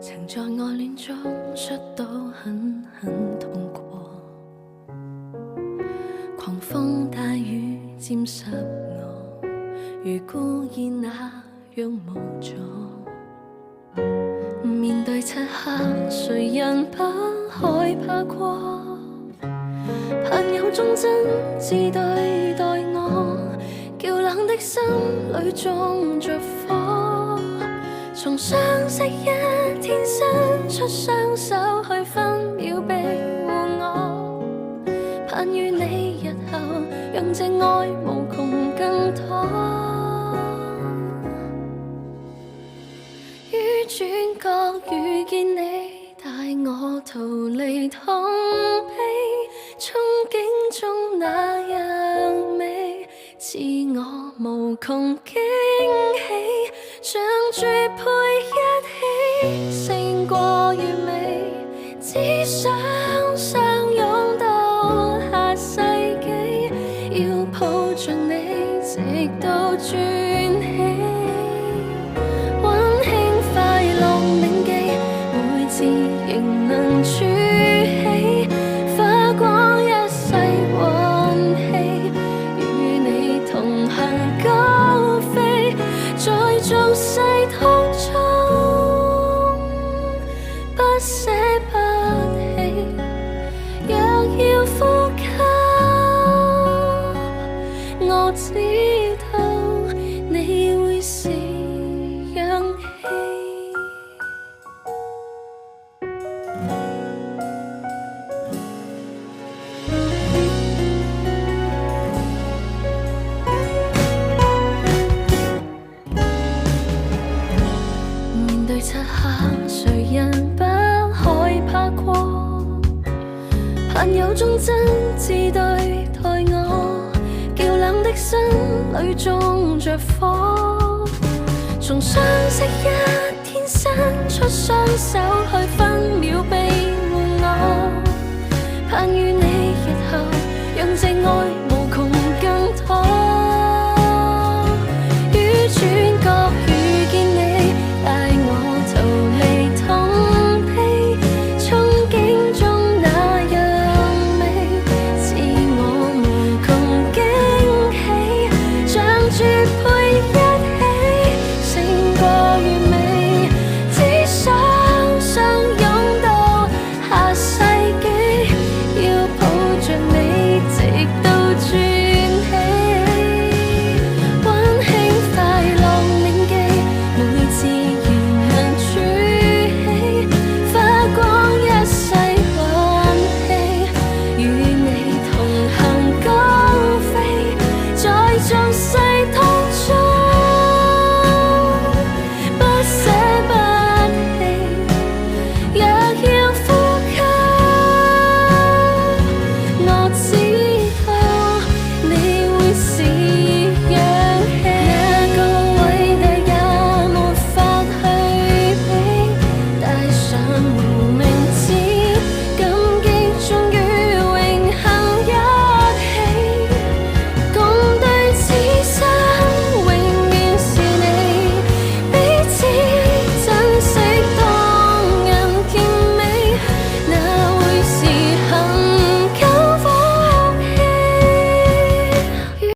曾在愛戀中摔倒，狠痛過，狂風大雨沾濕我，如孤燕那樣無助。面對漆黑，誰人不害怕過？朋友忠真摯對待我，叫冷的心裏種着火。從相識一天伸出雙手去分秒庇護我，盼與你日後讓這愛無窮更多。於轉角遇見你，帶我逃離痛悲，憧憬中那樣美，賜我無窮驚喜，像絕配一起，勝過完美，只想相擁到下世紀，要抱着你直到轉起。仍能儲起花光一世運氣，與你同行高飛，在俗世途中不捨不棄。若要呼吸，我知道你會是氧氣。漆黑，誰人不害怕過？朋友忠真摯對待我，叫冷的心裏種着火。從相識一天伸出雙手去分秒庇護我，盼與你日後讓這愛